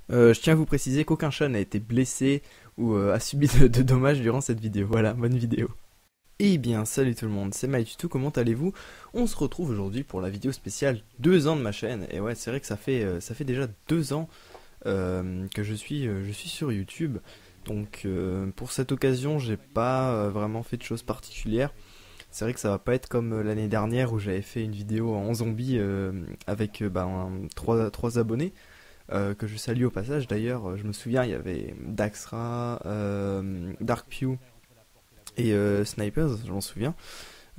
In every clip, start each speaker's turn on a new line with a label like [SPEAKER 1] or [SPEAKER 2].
[SPEAKER 1] Je tiens à vous préciser qu'aucun chat n'a été blessé ou a subi de dommages durant cette vidéo. Voilà, bonne vidéo. Eh bien, salut tout le monde, c'est MyTuto, comment allez-vous? On se retrouve aujourd'hui pour la vidéo spéciale 2 ans de ma chaîne. Et ouais, c'est vrai que ça fait déjà 2 ans que je suis sur YouTube. Donc pour cette occasion, j'ai pas vraiment fait de choses particulières. C'est vrai que ça va pas être comme l'année dernière où j'avais fait une vidéo en zombie avec 3 abonnés que je salue au passage. D'ailleurs, je me souviens, il y avait Daxra, Darkpew et Snipers, je m'en souviens.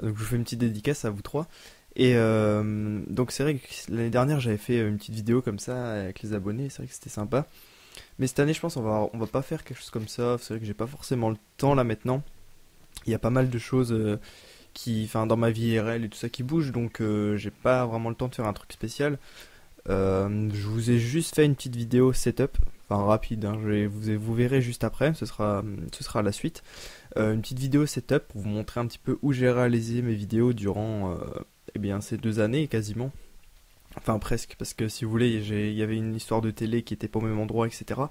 [SPEAKER 1] Donc je vous fais une petite dédicace à vous trois. Et donc c'est vrai que l'année dernière j'avais fait une petite vidéo comme ça avec les abonnés, c'est vrai que c'était sympa. Mais cette année je pense on va pas faire quelque chose comme ça, c'est vrai que j'ai pas forcément le temps là maintenant. Il y a pas mal de choses enfin dans ma vie IRL et tout ça qui bougent, donc j'ai pas vraiment le temps de faire un truc spécial. Je vous ai juste fait une petite vidéo setup, enfin rapide, hein, vous verrez juste après, ce sera la suite. Une petite vidéo setup pour vous montrer un petit peu où j'ai réalisé mes vidéos durant eh bien, ces 2 années quasiment. Enfin presque, parce que si vous voulez, il y avait une histoire de télé qui était pas au même endroit, etc.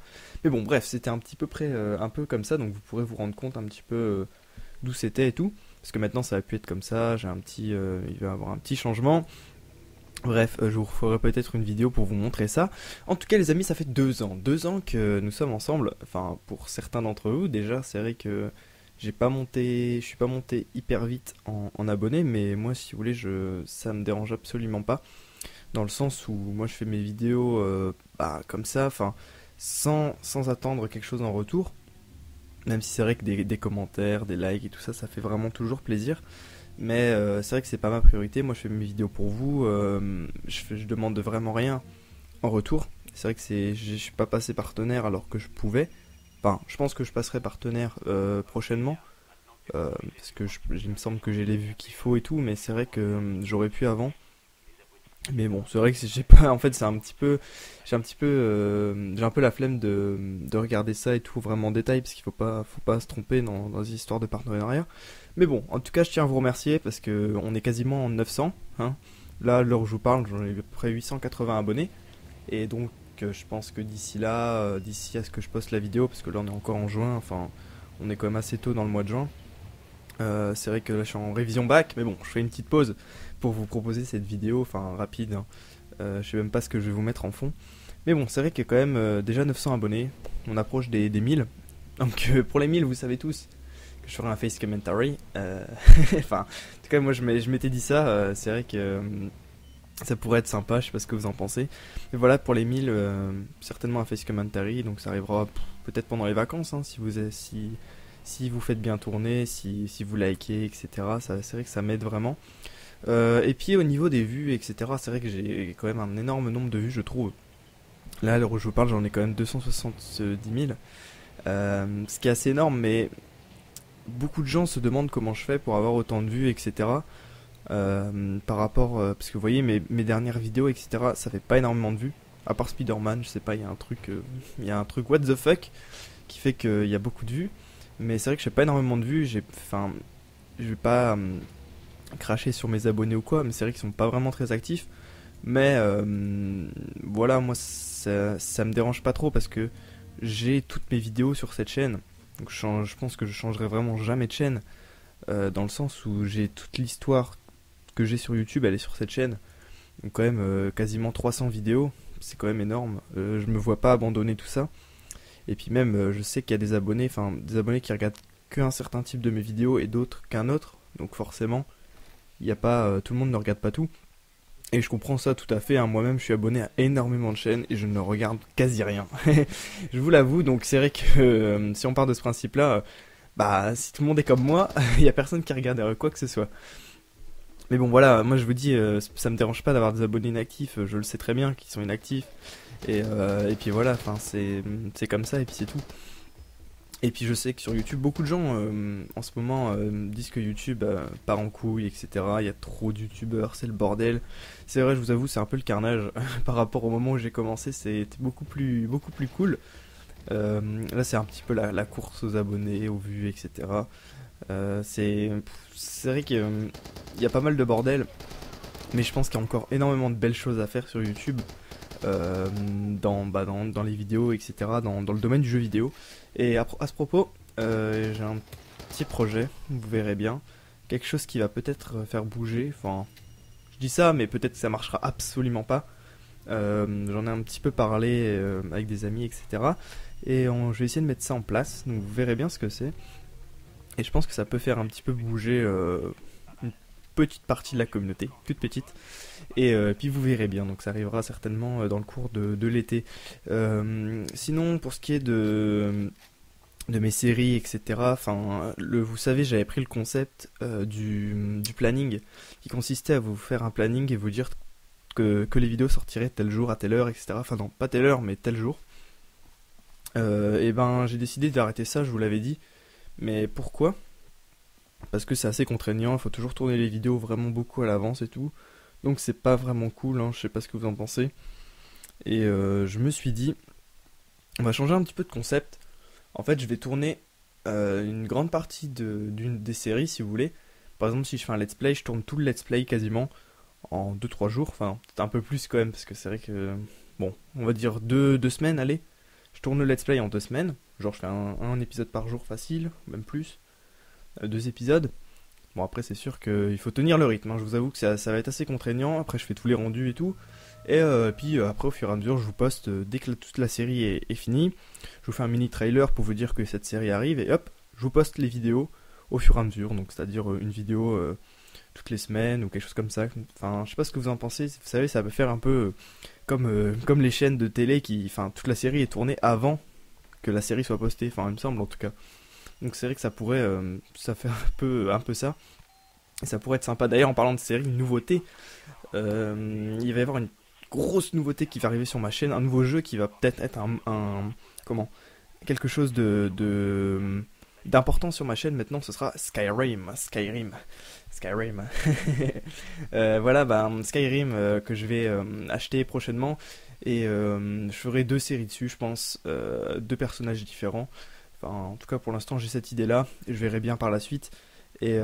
[SPEAKER 1] Mais bon, bref, c'était un petit peu près, un peu comme ça, donc vous pourrez vous rendre compte un petit peu d'où c'était et tout. Parce que maintenant ça va plus être comme ça, il va y avoir un petit changement. Bref, je vous ferai peut-être une vidéo pour vous montrer ça. En tout cas, les amis, ça fait 2 ans. 2 ans que nous sommes ensemble. Enfin, pour certains d'entre vous, déjà, c'est vrai que je suis pas monté hyper vite en abonnés, mais moi, si vous voulez, ça me dérange absolument pas. Dans le sens où moi, je fais mes vidéos comme ça, enfin, sans attendre quelque chose en retour. Même si c'est vrai que des commentaires, des likes et tout ça, ça fait vraiment toujours plaisir. Mais c'est vrai que c'est pas ma priorité. Moi, je fais mes vidéos pour vous. Je demande vraiment rien en retour. C'est vrai que je suis pas passé partenaire alors que je pouvais. Enfin, je pense que je passerai partenaire prochainement. Parce que il me semble que j'ai les vues qu'il faut et tout. Mais c'est vrai que j'aurais pu avant. Mais bon, c'est vrai que j'ai pas. En fait, j'ai un peu la flemme de regarder ça et tout vraiment en détail parce qu'il faut pas se tromper dans les histoires de partenariat. Mais bon, en tout cas, je tiens à vous remercier parce que on est quasiment en 900. Hein. Là, à l'heure où je vous parle, j'en ai à peu près 880 abonnés. Et donc, je pense que d'ici là, d'ici à ce que je poste la vidéo, parce que là, on est encore en juin, enfin, on est quand même assez tôt dans le mois de juin. C'est vrai que là, je suis en révision bac, mais bon, je fais une petite pause pour vous proposer cette vidéo, enfin, rapide. Hein. Je sais même pas ce que je vais vous mettre en fond. Mais bon, c'est vrai qu'il y a quand même déjà 900 abonnés. On approche des 1000. Donc, pour les 1000, vous savez tous que je ferai un face commentary. Enfin, en tout cas, moi je m'étais dit ça. C'est vrai que ça pourrait être sympa. Je sais pas ce que vous en pensez. Mais voilà, pour les 1000, certainement un face commentary. Donc ça arrivera peut-être pendant les vacances. Hein, si vous faites bien tourner, si vous likez, etc. C'est vrai que ça m'aide vraiment. Et puis au niveau des vues, etc. C'est vrai que j'ai quand même un énorme nombre de vues, je trouve. Là, à l'heure où je vous parle, j'en ai quand même 270 000. Ce qui est assez énorme, mais beaucoup de gens se demandent comment je fais pour avoir autant de vues, etc. Par rapport, parce que vous voyez mes dernières vidéos, etc. Ça fait pas énormément de vues. À part Spider-Man, je sais pas, il y a un truc what the fuck qui fait qu'il y a beaucoup de vues. Mais c'est vrai que j'ai pas énormément de vues. Enfin, je vais pas cracher sur mes abonnés ou quoi, mais c'est vrai qu'ils sont pas vraiment très actifs. Mais voilà, moi ça me dérange pas trop parce que j'ai toutes mes vidéos sur cette chaîne. Donc je pense que je changerai vraiment jamais de chaîne. Dans le sens où j'ai toute l'histoire que j'ai sur YouTube, elle est sur cette chaîne. Donc quand même quasiment 300 vidéos, c'est quand même énorme. Je me vois pas abandonner tout ça. Et puis même, je sais qu'il y a des abonnés qui regardent qu'un certain type de mes vidéos et d'autres qu'un autre. Donc forcément, il y a pas, tout le monde ne regarde pas tout. Et je comprends ça tout à fait. Hein. Moi-même, je suis abonné à énormément de chaînes et je ne regarde quasi rien. Je vous l'avoue. Donc c'est vrai que si on part de ce principe-là, bah si tout le monde est comme moi, il y a personne qui regarde quoi que ce soit. Mais bon voilà, moi je vous dis, ça me dérange pas d'avoir des abonnés inactifs, je le sais très bien qu'ils sont inactifs. Et puis voilà, enfin c'est comme ça et puis c'est tout. Et puis je sais que sur YouTube, beaucoup de gens en ce moment disent que YouTube part en couille, etc. Il y a trop de YouTubeurs, c'est le bordel. C'est vrai, je vous avoue, c'est un peu le carnage. Par rapport au moment où j'ai commencé, c'était beaucoup plus cool. Là, c'est un petit peu la course aux abonnés, aux vues, etc. C'est vrai qu'il y a pas mal de bordel, mais je pense qu'il y a encore énormément de belles choses à faire sur YouTube. dans les vidéos, etc., dans le domaine du jeu vidéo. Et à ce propos, j'ai un petit projet, vous verrez bien, quelque chose qui va peut-être faire bouger, enfin, je dis ça, mais peut-être que ça marchera absolument pas. J'en ai un petit peu parlé avec des amis, etc. Et je vais essayer de mettre ça en place, donc vous verrez bien ce que c'est. Et je pense que ça peut faire un petit peu bouger une petite partie de la communauté, toute petite. Et puis vous verrez bien, donc ça arrivera certainement dans le cours de l'été. Sinon, pour ce qui est de mes séries, etc., enfin, vous savez, j'avais pris le concept du planning, qui consistait à vous faire un planning et vous dire que les vidéos sortiraient tel jour, à telle heure, etc. Enfin non, pas telle heure, mais tel jour. Et ben j'ai décidé d'arrêter ça, je vous l'avais dit. Mais pourquoi? Parce que c'est assez contraignant, il faut toujours tourner les vidéos vraiment beaucoup à l'avance et tout. Donc c'est pas vraiment cool, hein, je sais pas ce que vous en pensez. Et je me suis dit, on va changer un petit peu de concept. En fait, je vais tourner une grande partie d'une des séries, si vous voulez. Par exemple, si je fais un let's play, je tourne tout le let's play quasiment en 2-3 jours. Enfin, peut-être un peu plus quand même, parce que c'est vrai que... Bon, on va dire 2 semaines, allez. Je tourne le let's play en 2 semaines. Genre, je fais un épisode par jour facile, même plus. 2 épisodes. Bon, après, c'est sûr qu'il faut tenir le rythme, hein. Je vous avoue que ça va être assez contraignant. Après, je fais tous les rendus et tout. Et puis après, au fur et à mesure, je vous poste dès que toute la série est finie. Je vous fais un mini trailer pour vous dire que cette série arrive. Et hop, je vous poste les vidéos au fur et à mesure. Donc, c'est-à-dire une vidéo toutes les semaines ou quelque chose comme ça. Enfin, je sais pas ce que vous en pensez. Vous savez, ça peut faire un peu comme les chaînes de télé qui... Enfin, toute la série est tournée avant que la série soit postée. Enfin, il me semble en tout cas. Donc, c'est vrai que ça pourrait... ça fait un peu ça. Et ça pourrait être sympa. D'ailleurs, en parlant de série, une nouveauté. Il va y avoir une grosse nouveauté qui va arriver sur ma chaîne, un nouveau jeu qui va peut-être être comment, quelque chose d'important sur ma chaîne maintenant. Ce sera Skyrim. Voilà, Skyrim que je vais acheter prochainement et je ferai 2 séries dessus, je pense, 2 personnages différents. Enfin, en tout cas pour l'instant j'ai cette idée là et je verrai bien par la suite. Et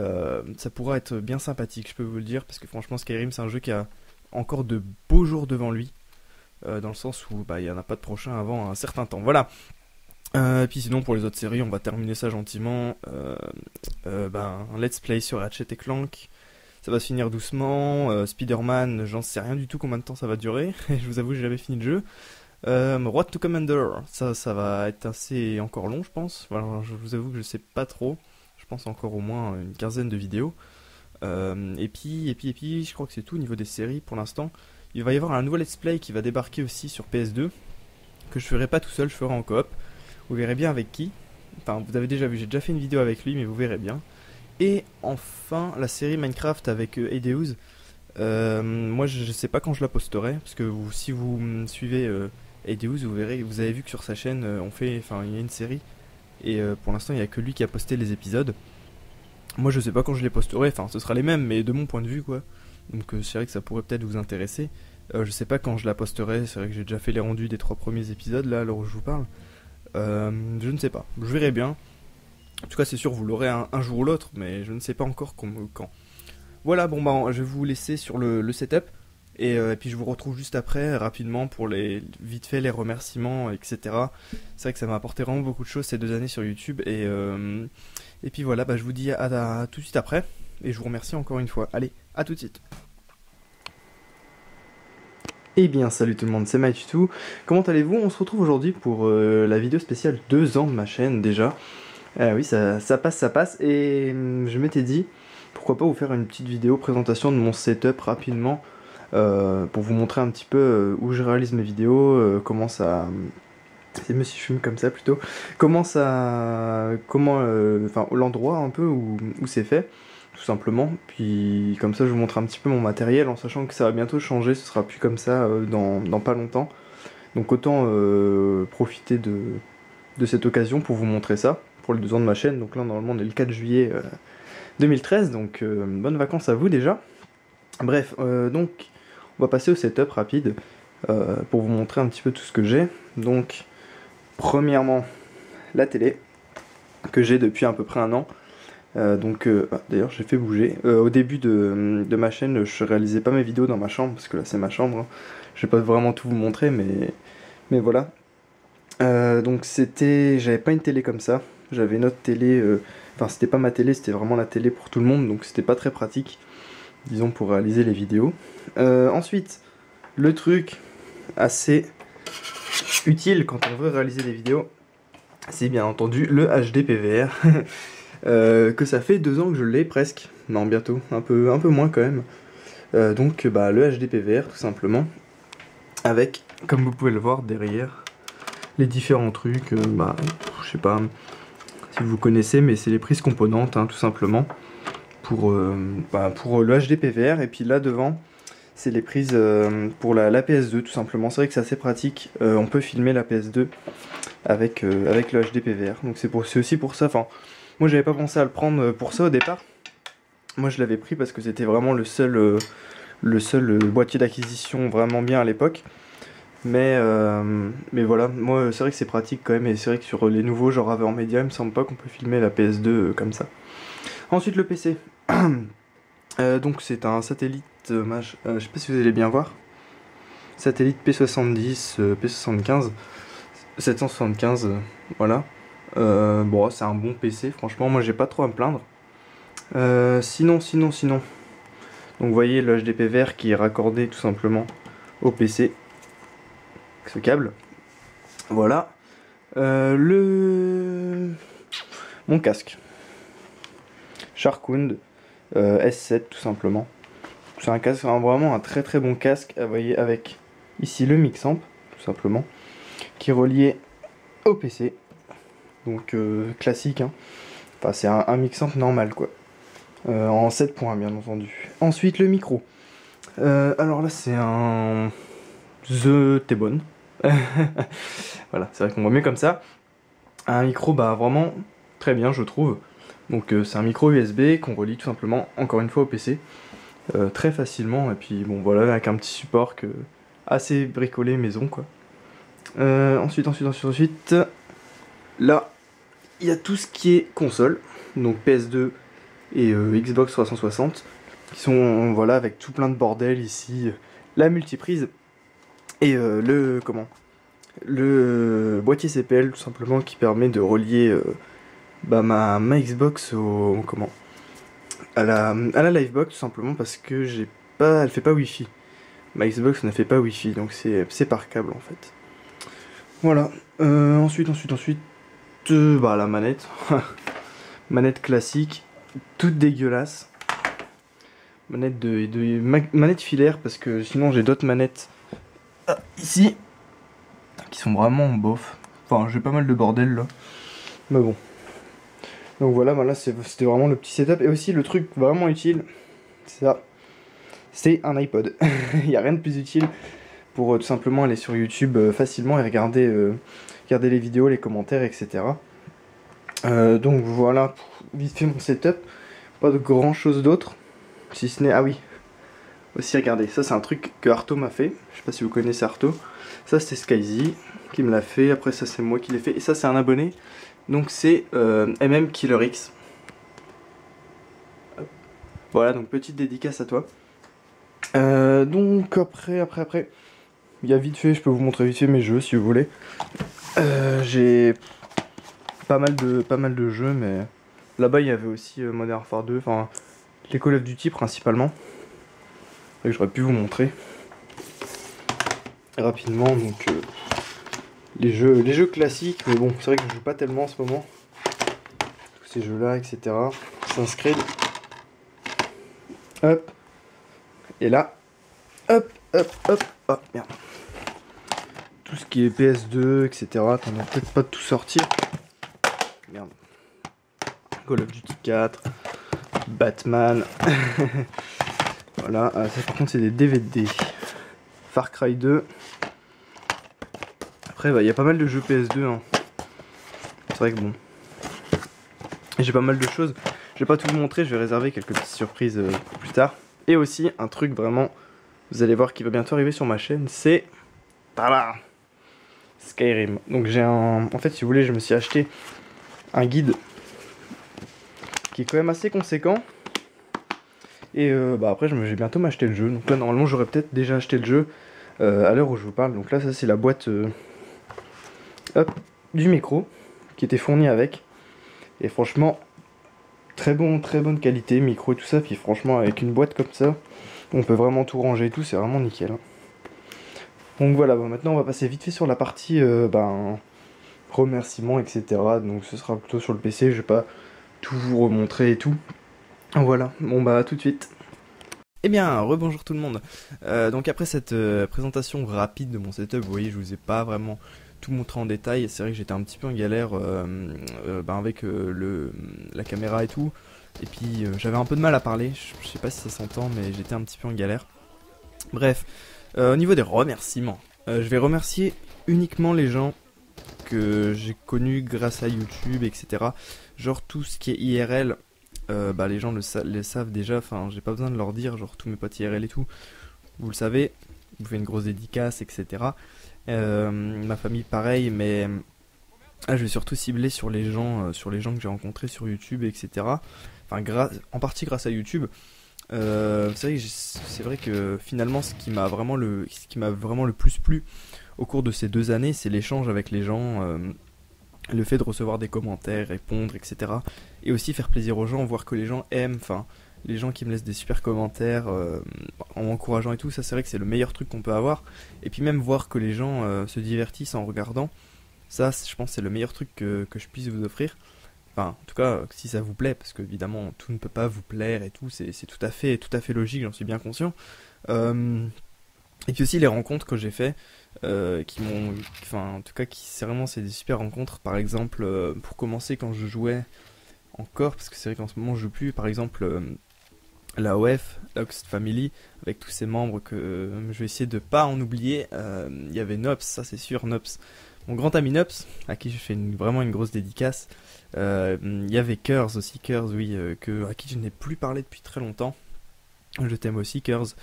[SPEAKER 1] ça pourra être bien sympathique, je peux vous le dire, parce que franchement Skyrim c'est un jeu qui a encore de beaux jours devant lui, dans le sens où il n'y en a pas de prochain avant un certain temps. Voilà. Et puis sinon pour les autres séries, on va terminer ça gentiment. Un let's play sur Ratchet et Clank. Ça va se finir doucement. Spider-Man, j'en sais rien du tout combien de temps ça va durer. Je vous avoue, j'ai jamais fini le jeu. Road to Commander, ça va être assez encore long, je pense. Voilà, je vous avoue que je sais pas trop. Je pense encore au moins une quinzaine de vidéos. Et puis, je crois que c'est tout au niveau des séries pour l'instant. Il va y avoir un nouveau let's play qui va débarquer aussi sur PS2, que je ferai pas tout seul, je ferai en coop. Vous verrez bien avec qui. Enfin, vous avez déjà vu, j'ai déjà fait une vidéo avec lui, mais vous verrez bien. Et enfin, la série Minecraft avec Edeus. Moi, je sais pas quand je la posterai, parce que si vous me suivez Edeus, vous verrez, vous avez vu que sur sa chaîne, il y a une série. Et pour l'instant, il n'y a que lui qui a posté les épisodes. Moi, je sais pas quand je les posterai, enfin, ce sera les mêmes, mais de mon point de vue, quoi. Donc, c'est vrai que ça pourrait peut-être vous intéresser. Je sais pas quand je la posterai, c'est vrai que j'ai déjà fait les rendus des 3 premiers épisodes, là, à l'heure où je vous parle. Je ne sais pas, je verrai bien. En tout cas, c'est sûr, vous l'aurez un jour ou l'autre, mais je ne sais pas encore quand. Voilà, je vais vous laisser sur le setup. Et puis je vous retrouve juste après, rapidement, pour vite fait les remerciements, etc. C'est vrai que ça m'a apporté vraiment beaucoup de choses ces 2 années sur YouTube. Et puis voilà, je vous dis à tout de suite après. Et je vous remercie encore une fois. Allez, à tout de suite. Eh bien, salut tout le monde, c'est MyTutu. Comment allez-vous? On se retrouve aujourd'hui pour la vidéo spéciale 2 ans de ma chaîne déjà. Oui, ça passe. Et je m'étais dit, pourquoi pas vous faire une petite vidéo présentation de mon setup rapidement. Pour vous montrer un petit peu où je réalise mes vidéos, comment ça... C'est mieux si je filme comme ça plutôt. L'endroit un peu où c'est fait, tout simplement. Puis comme ça je vous montre un petit peu mon matériel en sachant que ça va bientôt changer, ce sera plus comme ça dans pas longtemps. Donc autant profiter de cette occasion pour vous montrer ça, pour les 2 ans de ma chaîne. Donc là normalement on est le 4 juillet 2013, donc bonnes vacances à vous déjà. Bref, donc on va passer au setup rapide pour vous montrer un petit peu tout ce que j'ai. Donc premièrement la télé que j'ai depuis à peu près un an. D'ailleurs j'ai fait bouger. Au début de ma chaîne, je réalisais pas mes vidéos dans ma chambre, parce que là c'est ma chambre, hein. Je vais pas vraiment tout vous montrer, mais voilà. J'avais pas une télé comme ça, j'avais une autre télé, enfin c'était pas ma télé, c'était vraiment la télé pour tout le monde, donc c'était pas très pratique, disons, pour réaliser les vidéos. Ensuite, le truc assez utile quand on veut réaliser des vidéos, c'est bien entendu le HD PVR. Que ça fait 2 ans que je l'ai presque, non bientôt, un peu moins quand même. Le HD PVR tout simplement, avec, comme vous pouvez le voir derrière, les différents trucs, je sais pas si vous connaissez, mais c'est les prises componentes, hein, tout simplement, pour le HD PVR. Et puis là devant, c'est les prises pour la PS2 tout simplement. C'est vrai que c'est assez pratique, on peut filmer la PS2 avec le HD PVR. Donc c'est aussi pour ça, enfin, moi j'avais pas pensé à le prendre pour ça au départ. Moi je l'avais pris parce que c'était vraiment le seul boîtier d'acquisition vraiment bien à l'époque. Mais voilà, moi c'est vrai que c'est pratique quand même, et c'est vrai que sur les nouveaux genre AverMedia, il me semble pas qu'on peut filmer la PS2 comme ça. Ensuite le PC. Donc c'est un satellite, je sais pas si vous allez bien voir. Satellite P70, P75, 775, voilà. Bon, c'est un bon PC, franchement, moi j'ai pas trop à me plaindre. Sinon. Donc vous voyez le HDP vert qui est raccordé tout simplement au PC. Avec ce câble. Voilà. Mon casque. Sharkwood S7 tout simplement. C'est un casque, vraiment un très très bon casque, vous voyez, avec ici le Mixamp tout simplement, qui est relié au PC. Donc classique, hein. Enfin c'est un Mixamp normal quoi. En 7 points bien entendu. Ensuite le micro. Alors là c'est un The T-Bone. Voilà, c'est vrai qu'on voit mieux comme ça. Un micro vraiment très bien je trouve. Donc c'est un micro USB qu'on relie tout simplement encore une fois au PC. Très facilement, et puis bon voilà, avec un petit support assez bricolé maison quoi. Ensuite, là il y a tout ce qui est console, donc PS2 et Xbox 360, qui sont voilà avec tout plein de bordel ici, la multiprise et le boîtier CPL tout simplement, qui permet de relier ma Xbox à la Livebox tout simplement, parce que elle fait pas Wi-Fi. Ma Xbox ne fait pas Wi-Fi, donc c'est par câble en fait. Voilà. Ensuite, la manette. Manette classique, toute dégueulasse. Manette filaire, parce que sinon j'ai d'autres manettes ici qui sont vraiment bof. Enfin, j'ai pas mal de bordel là. Mais bon. Donc voilà, c'était vraiment le petit setup. Et aussi le truc vraiment utile, c'est ça. C'est un iPod. Il n'y a rien de plus utile pour tout simplement aller sur YouTube facilement et regarder les vidéos, les commentaires, etc. Donc voilà, vite fait mon setup. Pas de grand chose d'autre. Si ce n'est... Ah oui. Aussi regardez, ça c'est un truc que Arto m'a fait. Je sais pas si vous connaissez Arto. Ça c'était Skyzy qui me l'a fait. Après ça c'est moi qui l'ai fait. Et ça c'est un abonné. Donc c'est MM Killer X. Voilà, donc petite dédicace à toi. Donc après, il y a vite fait, je peux vous montrer vite fait mes jeux si vous voulez. J'ai pas mal de jeux, mais là-bas il y avait aussi Modern Warfare 2, enfin les Call of Duty principalement. Et j'aurais pu vous montrer rapidement, donc les jeux classiques, mais bon, c'est vrai que je joue pas tellement en ce moment. Tous ces jeux-là, etc. S'inscrire. Hop. Et là, hop, oh merde. Tout ce qui est PS2, etc. T'en as peut-être pas de tout sortir. Merde. Call of Duty 4, Batman. Voilà, ça par contre c'est des DVD. Far Cry 2. Après, il y a pas mal de jeux PS2. Hein. C'est vrai que bon. J'ai pas mal de choses. Je vais pas tout vous montrer, je vais réserver quelques petites surprises plus tard. Et aussi, un truc vraiment, vous allez voir qui va bientôt arriver sur ma chaîne, c'est... Tada, Skyrim. Donc j'ai en fait, si vous voulez, je me suis acheté un guide qui est quand même assez conséquent. Et bah après, j'ai bientôt m'acheter le jeu. Donc là, normalement, j'aurais peut-être déjà acheté le jeu à l'heure où je vous parle. Donc là, ça, c'est la boîte hop, du micro qui était fournie avec. Et franchement, très bonne qualité, micro et tout ça. Puis franchement, avec une boîte comme ça, on peut vraiment tout ranger et tout. C'est vraiment nickel. Donc voilà, bon, maintenant, on va passer vite fait sur la partie remerciements, etc. Donc ce sera plutôt sur le PC. Je vais pas tout vous remontrer et tout. Voilà, bon bah à tout de suite. Eh bien, rebonjour tout le monde. Donc après cette présentation rapide de mon setup, vous voyez, je vous ai pas vraiment tout montré en détail. C'est vrai que j'étais un petit peu en galère avec la caméra et tout. Et puis j'avais un peu de mal à parler. Je sais pas si ça s'entend, mais j'étais un petit peu en galère. Bref, au niveau des remerciements, je vais remercier uniquement les gens que j'ai connus grâce à YouTube, etc. Genre tout ce qui est IRL. Les gens le savent déjà, enfin j'ai pas besoin de leur dire, genre tous mes potes IRL et tout, vous le savez, vous faites une grosse dédicace, etc. Ma famille pareil, mais je vais surtout cibler sur les gens que j'ai rencontrés sur YouTube, etc. Enfin en partie grâce à YouTube. C'est vrai que finalement ce qui m'a vraiment le plus plu au cours de ces 2 années, c'est l'échange avec les gens. Le fait de recevoir des commentaires, répondre, etc. Et aussi faire plaisir aux gens, voir que les gens aiment, enfin, les gens qui me laissent des super commentaires en m'encourageant et tout, ça c'est vrai que c'est le meilleur truc qu'on peut avoir. Et puis même voir que les gens se divertissent en regardant, ça je pense c'est le meilleur truc que je puisse vous offrir. Enfin, en tout cas, si ça vous plaît, parce que évidemment tout ne peut pas vous plaire et tout, c'est tout à fait logique, j'en suis bien conscient. Et puis aussi les rencontres que j'ai fait, qui m'ont, enfin en tout cas c'est des super rencontres. Par exemple, pour commencer quand je jouais encore, parce que c'est vrai qu'en ce moment je joue plus, par exemple la OF, Lost Family, avec tous ses membres que je vais essayer de pas en oublier. Il y avait Nops, ça c'est sûr, Nops, mon grand ami Nops, à qui je fais vraiment une grosse dédicace. Il y avait Curse aussi, Curse oui, à qui je n'ai plus parlé depuis très longtemps. Je t'aime aussi Curse.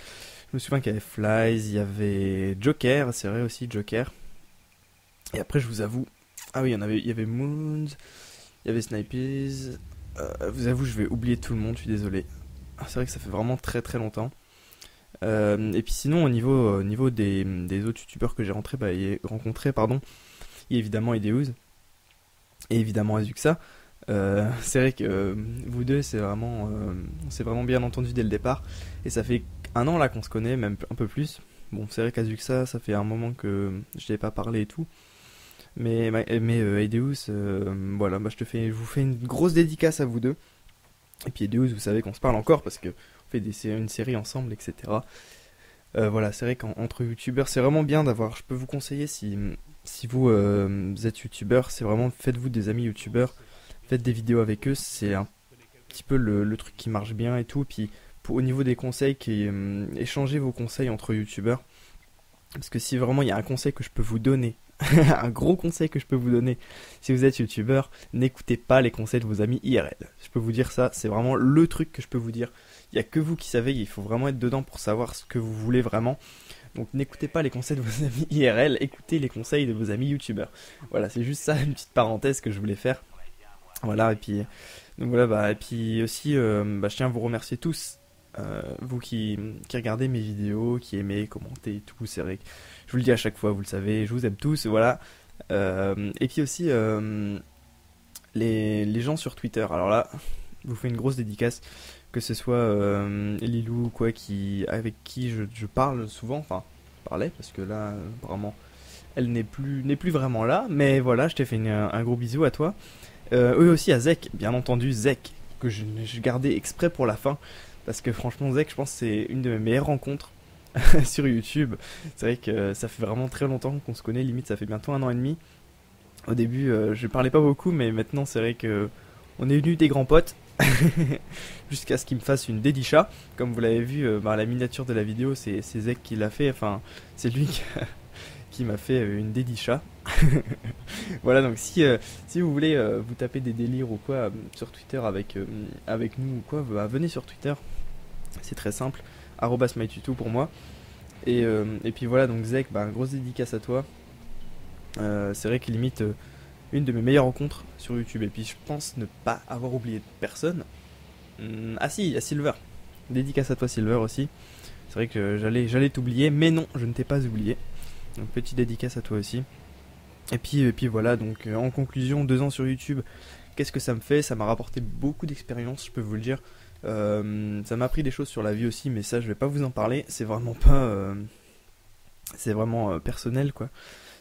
[SPEAKER 1] Je me souviens qu'il y avait Flies, il y avait Joker, c'est vrai aussi Joker. Et après je vous avoue, ah oui il y avait Moons, il y avait Snipers. Vous avoue je vais oublier tout le monde, je suis désolé. C'est vrai que ça fait vraiment très longtemps. Et puis sinon au niveau des autres youtubeurs que j'ai rencontrés, il y a évidemment Edeuz et évidemment Azuxa. C'est vrai que vous deux on s'est vraiment bien entendu dès le départ, et ça fait 1 an là qu'on se connaît, même un peu plus. Bon, c'est vrai qu'Azuxa, ça fait un moment que je t'ai pas parlé et tout, mais Edeus, voilà, je vous fais une grosse dédicace à vous deux. Et puis Edeus, vous savez qu'on se parle encore parce que on fait une série ensemble, etc. Voilà, c'est vrai qu'entre youtubeurs, c'est vraiment bien d'avoir. Je peux vous conseiller si vous êtes youtubeur, c'est vraiment faites-vous des amis youtubeurs. Faites des vidéos avec eux, c'est un petit peu le truc qui marche bien et tout. Puis au niveau des conseils, échangez vos conseils entre youtubeurs. Parce que si vraiment il y a un conseil que je peux vous donner, un gros conseil que je peux vous donner, si vous êtes youtubeur, n'écoutez pas les conseils de vos amis IRL. Je peux vous dire ça, c'est vraiment le truc que je peux vous dire. Il n'y a que vous qui savez, il faut vraiment être dedans pour savoir ce que vous voulez vraiment. Donc n'écoutez pas les conseils de vos amis IRL, écoutez les conseils de vos amis youtubeurs. Voilà, c'est juste ça, une petite parenthèse que je voulais faire. Voilà, et puis donc voilà, et puis aussi je tiens à vous remercier tous, vous qui regardez mes vidéos, qui aimez, commentez et tout. C'est vrai que je vous le dis à chaque fois, vous le savez, je vous aime tous, voilà. Et puis aussi les gens sur Twitter. Alors là, je vous fais une grosse dédicace, que ce soit Lilou ou quoi, avec qui je parle souvent, enfin parlais, parce que là vraiment elle n'est plus vraiment là, mais voilà, je t'ai fait un gros bisou à toi. Eux aussi à Zek, bien entendu, Zek, que je gardais exprès pour la fin, parce que franchement Zek, je pense que c'est une de mes meilleures rencontres sur YouTube. C'est vrai que ça fait vraiment très longtemps qu'on se connaît, limite ça fait bientôt 1 an et demi. Au début je parlais pas beaucoup, mais maintenant c'est vrai que on est devenus des grands potes. Jusqu'à ce qu'il me fasse une dédicha. Comme vous l'avez vu, la miniature de la vidéo, c'est Zek qui l'a fait, enfin c'est lui qui m'a fait une dédicha. Voilà, donc si vous voulez vous taper des délires ou quoi sur Twitter avec nous ou quoi, venez sur Twitter, c'est très simple, @mytuto pour moi. Et puis voilà, donc Zek, grosse dédicace à toi. C'est vrai que limite une de mes meilleures rencontres sur YouTube. Et puis je pense ne pas avoir oublié de personne. Ah si, à Silver. Dédicace à toi Silver aussi. C'est vrai que j'allais t'oublier, mais non, je ne t'ai pas oublié. Donc petite dédicace à toi aussi. Et puis voilà, donc en conclusion, 2 ans sur YouTube, qu'est-ce que ça me fait? Ça m'a rapporté beaucoup d'expérience, je peux vous le dire. Ça m'a appris des choses sur la vie aussi, mais ça je vais pas vous en parler. C'est vraiment pas, c'est vraiment personnel quoi,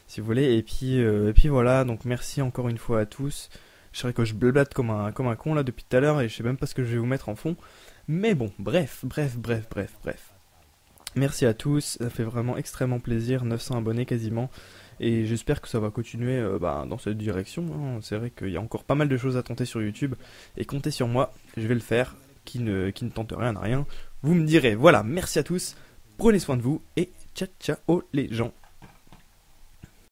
[SPEAKER 1] si vous voulez. Et puis voilà, donc merci encore une fois à tous. Je sais que je blablate comme un con là depuis tout à l'heure et je sais même pas ce que je vais vous mettre en fond. Mais bon, bref. Merci à tous, ça fait vraiment extrêmement plaisir, 900 abonnés quasiment. Et j'espère que ça va continuer dans cette direction, hein. C'est vrai qu'il y a encore pas mal de choses à tenter sur YouTube. Et comptez sur moi, je vais le faire. Qui ne tente rien à rien. Vous me direz, voilà, merci à tous, prenez soin de vous et ciao ciao les gens.